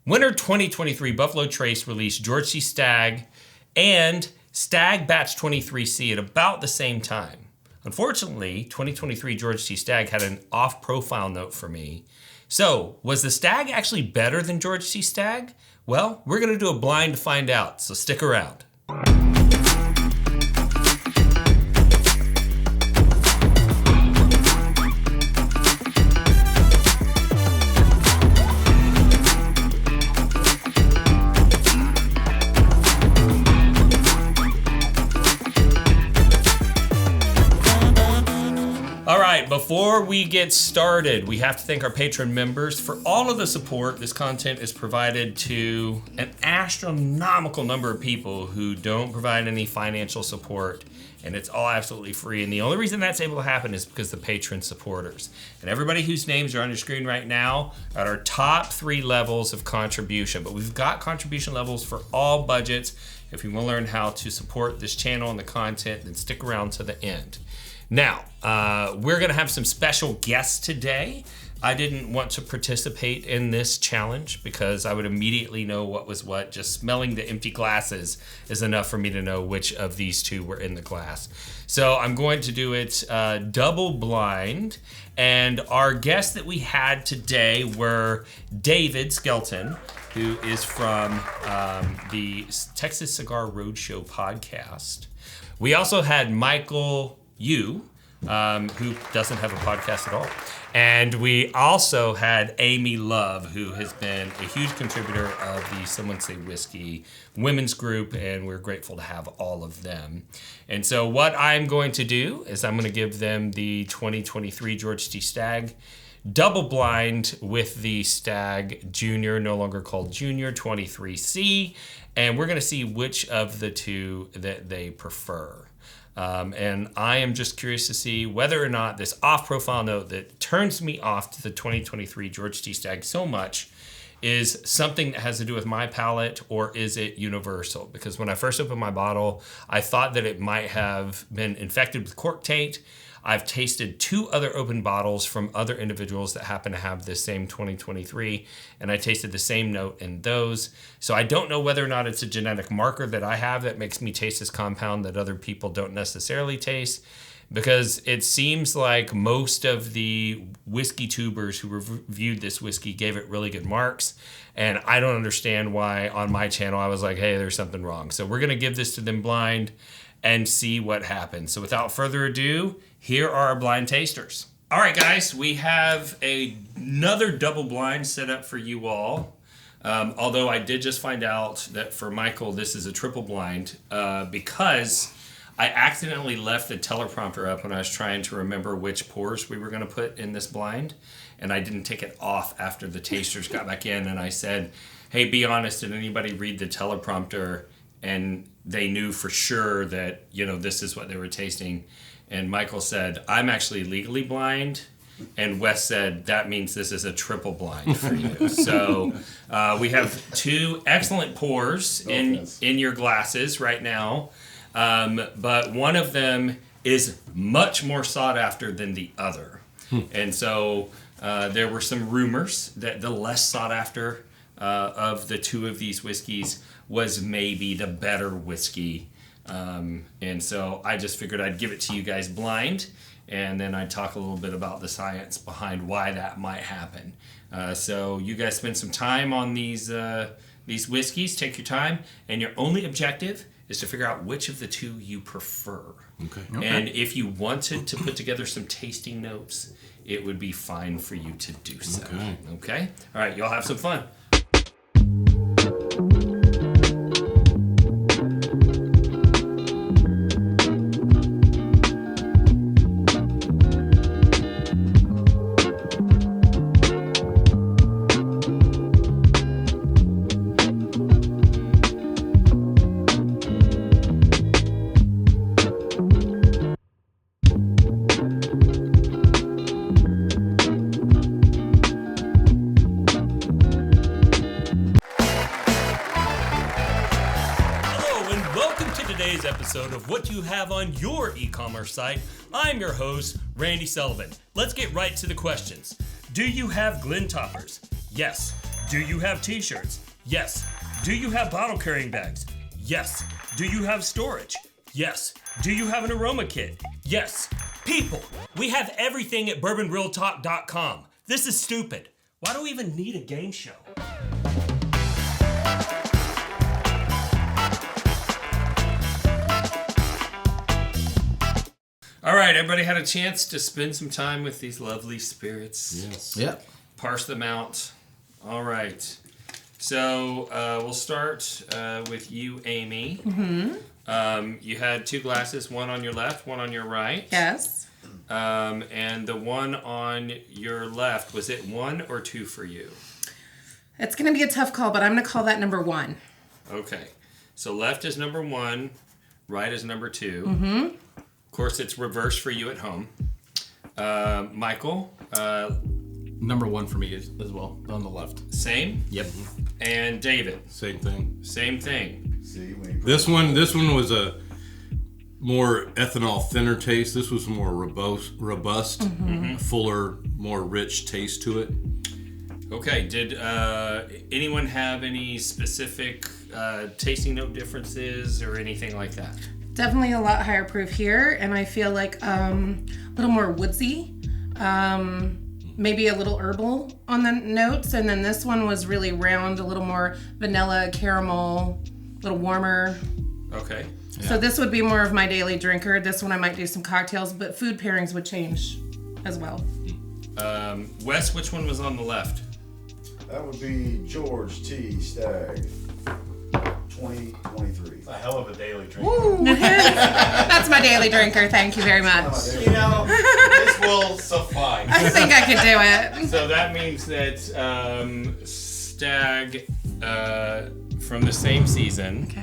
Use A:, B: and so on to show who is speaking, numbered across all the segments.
A: Winter 2023 Buffalo Trace released George C. Stagg and Stagg Batch 23C at about the same time. Unfortunately, 2023 George C. Stagg had an off-profile note for me. So, was the Stagg actually better than George C. Stagg? Well, we're going to do a blind to find out, so stick around. Before we get started, we have to thank our patron members for all of the support. This content is provided to an astronomical number of people who don't provide any financial support, and it's all absolutely free. And the only reason that's able to happen is because the patron supporters. And everybody whose names are on your screen right now are our top 3 levels of contribution. But we've got contribution levels for all budgets. If you want to learn how to support this channel and the content, then stick around to the end. Now, we're going to have some special guests today. I didn't want to participate in this challenge because I would immediately know what was what. Just smelling the empty glasses is enough for me to know which of these two were in the glass. So I'm going to do it double blind. And our guests that we had today were David Skelton, who is from the Texas Cigar Roadshow podcast. We also had Michael who doesn't have a podcast at all. And we also had Amy Love, who has been a huge contributor of the Someone Say Whiskey women's group, and we're grateful to have all of them. And so what I'm going to do is I'm going to give them the 2023 George C. Stagg double blind with the Stagg Jr., no longer called Junior, 23C, and we're going to see which of the two that they prefer. And I am just curious to see whether or not this off-profile note that turns me off to the 2023 George T. Stagg so much is something that has to do with my palate, or is it universal? Because when I first opened my bottle, I thought that it might have been infected with cork taint. I've tasted 2 other open bottles from other individuals that happen to have this same 2023, and I tasted the same note in those. So I don't know whether or not it's a genetic marker that I have that makes me taste this compound that other people don't necessarily taste, because it seems like most of the whiskey tubers who reviewed this whiskey gave it really good marks, and I don't understand why on my channel I was like, hey, there's something wrong. So we're going to give this to them blind and see what happens. So without further ado, here are our blind tasters. All right, guys, we have another double blind set up for you all. Although I did just find out that for Michael, this is a triple blind because I accidentally left the teleprompter up when I was trying to remember which pours we were going to put in this blind, and I didn't take it off after the tasters got back in, and I said, hey, be honest, did anybody read the teleprompter? And they knew for sure that, this is what they were tasting. And Michael said, I'm actually legally blind. And Wes said, that means this is a triple blind for you. So we have 2 excellent pours in your glasses right now. But one of them is much more sought after than the other. And so there were some rumors that the less sought after of the 2 of these whiskeys was maybe the better whiskey. And so I just figured I'd give it to you guys blind, and then I'd talk a little bit about the science behind why that might happen. So you guys spend some time on these whiskeys, take your time, and your only objective is to figure out which of the 2 you prefer. Okay. And if you wanted to put together some tasting notes, it would be fine for you to do so. Okay? All right, y'all have some fun. Episode of What You Have on Your E-commerce site. I'm your host, Randy Sullivan. Let's get right to the questions. Do you have Glen toppers? Yes. Do you have t-shirts? Yes. Do you have bottle carrying bags? Yes. Do you have storage? Yes. Do you have an aroma kit? Yes. People, we have everything at bourbonrealtalk.com. This is stupid. Why do we even need a game show? All right, everybody had a chance to spend some time with these lovely spirits.
B: Yes.
C: Yep.
A: Parse them out. All right. So we'll start with you, Amy. Mm-hmm. You had 2 glasses, one on your left, one on your right.
D: Yes.
A: And the one on your left, was it 1 or 2 for you?
D: It's going to be a tough call, but I'm going to call that number 1.
A: Okay. So left is number 1, right is number 2. Mm-hmm. Of course, it's reverse for you at home. Michael?
C: Number 1 for me as well, on the left.
A: Same?
C: Yep.
A: And David?
B: Same thing.
A: Same thing.
B: This one was a more ethanol thinner taste. This was more robust, fuller, more rich taste to it.
A: Okay. Did anyone have any specific tasting note differences or anything like that?
D: Definitely a lot higher proof here, and I feel like a little more woodsy. Maybe a little herbal on the notes, and then this one was really round, a little more vanilla, caramel, a little warmer.
A: Okay.
D: Yeah. So this would be more of my daily drinker. This one I might do some cocktails, but food pairings would change as well.
A: Wes, which one was on the left?
E: That would be George T Stagg, 2023.
F: A hell of a daily drink.
D: That's my daily drinker. Thank you very much.
F: You know, this will suffice.
D: I think I could do it.
A: So that means that Stagg from the same season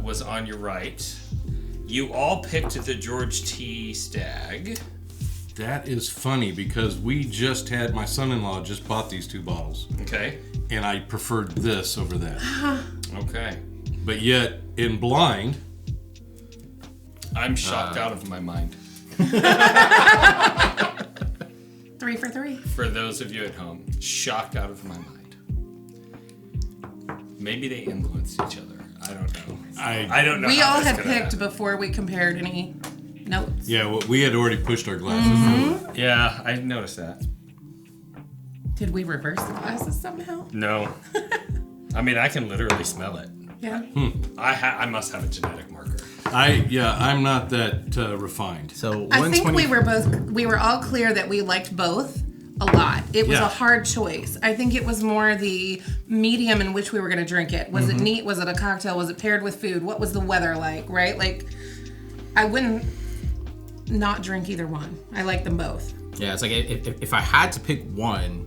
A: was on your right. You all picked the George T Stagg.
B: That is funny because my son-in-law just bought these 2 bottles.
A: Okay.
B: And I preferred this over that.
A: Okay.
B: But yet, in blind...
A: I'm shocked out of my mind.
D: 3 for 3.
A: For those of you at home, shocked out of my mind. Maybe they influenced each other. I don't know. I don't know.
D: We
A: how
D: all
A: this
D: had
A: could
D: picked
A: happen.
D: before we compared any notes.
B: Yeah, well, we had already pushed our glasses.
A: Yeah, I noticed that.
D: Did we reverse the glasses somehow?
A: No. I mean, I can literally smell it.
D: Yeah.
A: I must have a genetic marker.
B: I'm not that refined.
C: So
D: I think we were all clear that we liked both a lot. It was a hard choice. I think it was more the medium in which we were going to drink it. Was it neat? Was it a cocktail? Was it paired with food? What was the weather like, right? Like, I wouldn't not drink either one. I like them both.
C: Yeah, it's like if I had to pick one,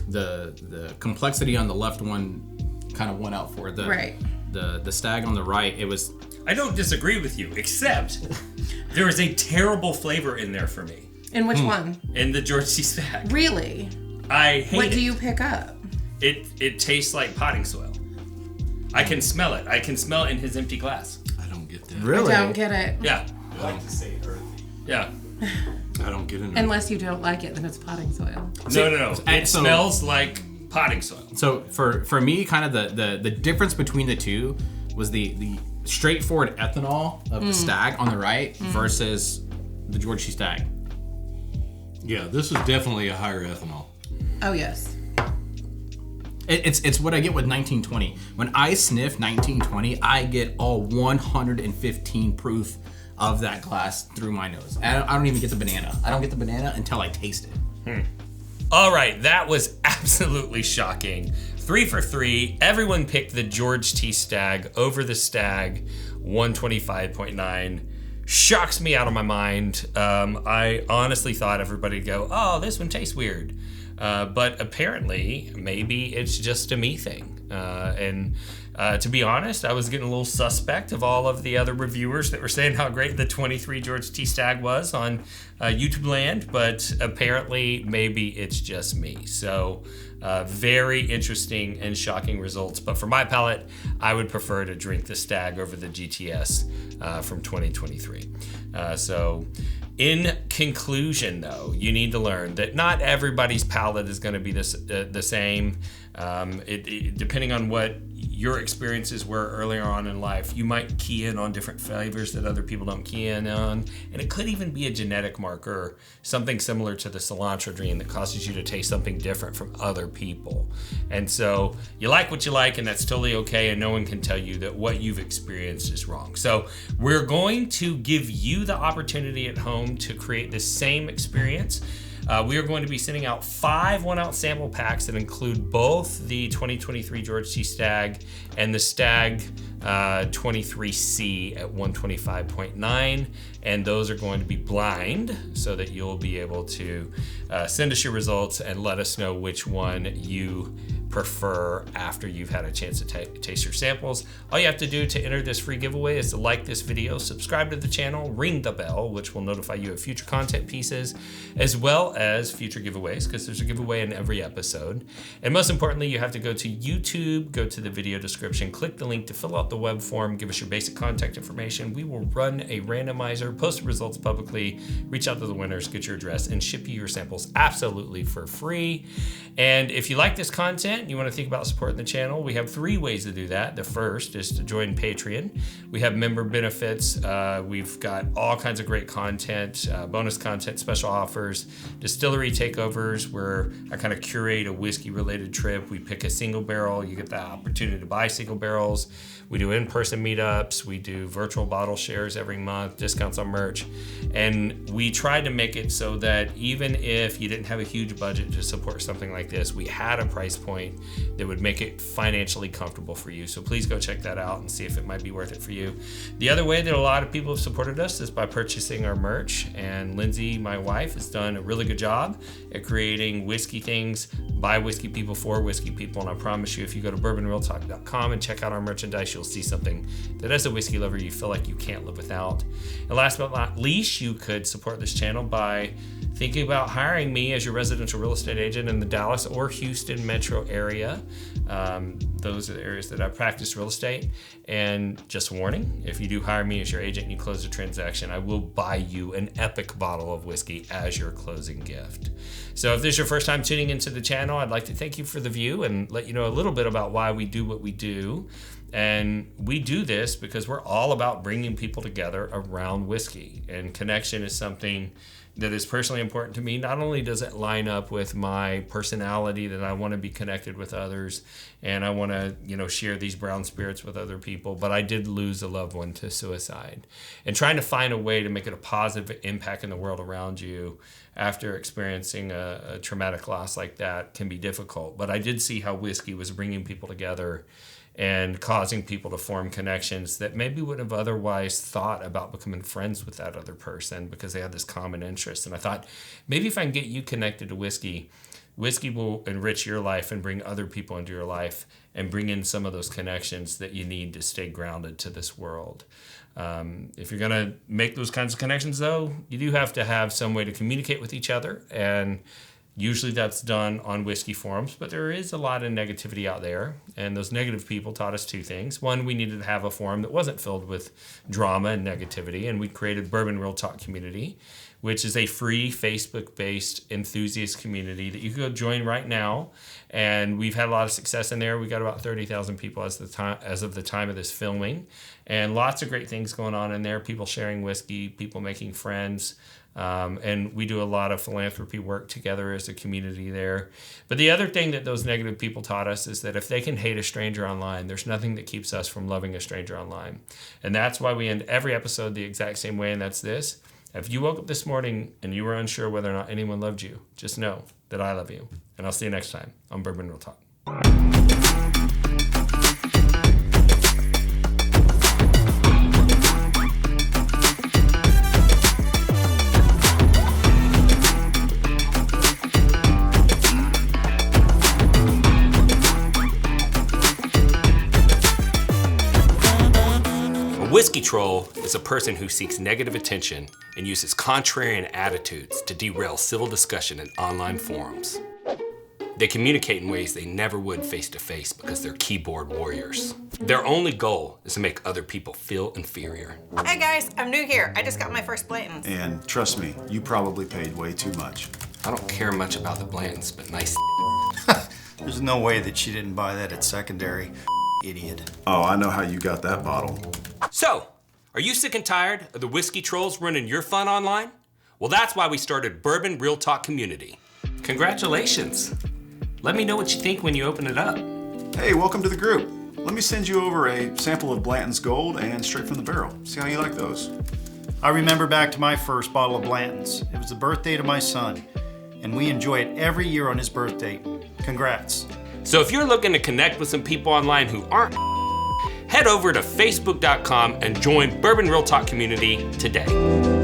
C: the complexity on the left one kind of went out for it. The Stagg on the right, it was...
A: I don't disagree with you, except there is a terrible flavor in there for me.
D: In which one?
A: In the George T. Stagg.
D: Really?
A: I hate it.
D: What do you pick up?
A: It tastes like potting soil. I can smell it. I can smell it in his empty glass.
B: I don't get that.
C: Really?
D: I don't get it.
A: Yeah.
F: I like to say earthy.
A: Yeah.
B: I don't get it.
D: Unless you don't like it, then it's potting soil.
A: No. It smells like potting soil.
C: So for me, kind of the difference between the two was the straightforward ethanol of the Stagg on the right versus the George T. Stagg.
B: Yeah, this is definitely a higher ethanol.
D: Oh, yes.
C: It's what I get with 1920. When I sniff 1920, I get all 115 proof of that glass through my nose. I don't even get the banana. I don't get the banana until I taste it.
A: All right, that was absolutely shocking. 3 for 3. Everyone picked the George T. Stagg over the Stagg 125.9. Shocks me out of my mind. I honestly thought everybody'd go, oh, this one tastes weird. But apparently, maybe it's just a me thing. And to be honest, I was getting a little suspect of all of the other reviewers that were saying how great the 23 George T. Stagg was on YouTube land, but apparently maybe it's just me. So very interesting and shocking results. But for my palate, I would prefer to drink the Stagg over the GTS from 2023. So In conclusion, though, you need to learn that not everybody's palate is going to be the same. Depending on what your experiences were earlier on in life, you might key in on different flavors that other people don't key in on. And it could even be a genetic marker, something similar to the cilantro gene that causes you to taste something different from other people. And so you like what you like, and that's totally okay, and no one can tell you that what you've experienced is wrong. So we're going to give you the opportunity at home to create the same experience. We are going to be sending out 5 1-ounce sample packs that include both the 2023 George T Stagg and the Stagg 23C at 125.9, and those are going to be blind so that you'll be able to send us your results and let us know which one you prefer after you've had a chance to taste your samples. All you have to do to enter this free giveaway is to like this video, subscribe to the channel, ring the bell, which will notify you of future content pieces, as well as future giveaways, because there's a giveaway in every episode. And most importantly, you have to go to YouTube, go to the video description, click the link to fill out the web form, give us your basic contact information. We will run a randomizer, post the results publicly, reach out to the winners, get your address, and ship you your samples absolutely for free. And if you like this content, you want to think about supporting the channel, we have 3 ways to do that. The first is to join Patreon. We have member benefits. We've got all kinds of great content, bonus content, special offers, distillery takeovers where I kind of curate a whiskey related trip. We pick a single barrel. You get the opportunity to buy single barrels. We do in-person meetups. We do virtual bottle shares every month, discounts on merch. And we tried to make it so that even if you didn't have a huge budget to support something like this, we had a price point that would make it financially comfortable for you. So please go check that out and see if it might be worth it for you. The other way that a lot of people have supported us is by purchasing our merch. And Lindsay, my wife, has done a really good job at creating whiskey things by whiskey people for whiskey people. And I promise you, if you go to bourbonrealtalk.com and check out our merchandise, you'll see something that as a whiskey lover, you feel like you can't live without. And last but not least, you could support this channel by thinking about hiring me as your residential real estate agent in the Dallas or Houston metro area. Those are the areas that I practice real estate. And just a warning, if you do hire me as your agent and you close the transaction, I will buy you an epic bottle of whiskey as your closing gift. So if this is your first time tuning into the channel, I'd like to thank you for the view and let you know a little bit about why we do what we do. And we do this because we're all about bringing people together around whiskey. And connection is something that is personally important to me. Not only does it line up with my personality that I want to be connected with others and I want to, share these brown spirits with other people, but I did lose a loved one to suicide. And trying to find a way to make it a positive impact in the world around you after experiencing a traumatic loss like that can be difficult. But I did see how whiskey was bringing people together and causing people to form connections that maybe wouldn't have otherwise thought about becoming friends with that other person because they had this common interest. And I thought, maybe if I can get you connected to whiskey, whiskey will enrich your life and bring other people into your life and bring in some of those connections that you need to stay grounded to this world. If you're going to make those kinds of connections, though, you do have to have some way to communicate with each other. And usually that's done on whiskey forums, but there is a lot of negativity out there. And those negative people taught us 2 things. One, we needed to have a forum that wasn't filled with drama and negativity. And we created Bourbon Real Talk Community, which is a free Facebook-based enthusiast community that you can go join right now. And we've had a lot of success in there. We got about 30,000 people as of the time of this filming. And lots of great things going on in there. People sharing whiskey, people making friends. And we do a lot of philanthropy work together as a community there. But the other thing that those negative people taught us is that if they can hate a stranger online, there's nothing that keeps us from loving a stranger online. And that's why we end every episode the exact same way, and that's this. If you woke up this morning and you were unsure whether or not anyone loved you, just know that I love you. And I'll see you next time on Bourbon Real Talk. Whiskey troll is a person who seeks negative attention and uses contrarian attitudes to derail civil discussion in online forums. They communicate in ways they never would face to face because they're keyboard warriors. Their only goal is to make other people feel inferior.
G: Hey guys, I'm new here. I just got my first Blanton's.
E: And trust me, you probably paid way too much.
A: I don't care much about the Blantons, but nice.
H: There's no way that she didn't buy that at secondary. Idiot.
E: Oh, I know how you got that bottle.
A: So, are you sick and tired of the whiskey trolls running your fun online? Well, that's why we started Bourbon Real Talk Community. Congratulations. Let me know what you think when you open it up.
E: Hey, welcome to the group. Let me send you over a sample of Blanton's Gold and straight from the barrel. See how you like those.
H: I remember back to my first bottle of Blanton's. It was the birthday to my son, and we enjoy it every year on his birthday. Congrats.
A: So if you're looking to connect with some people online who aren't, head over to facebook.com and join Bourbon Real Talk Community today.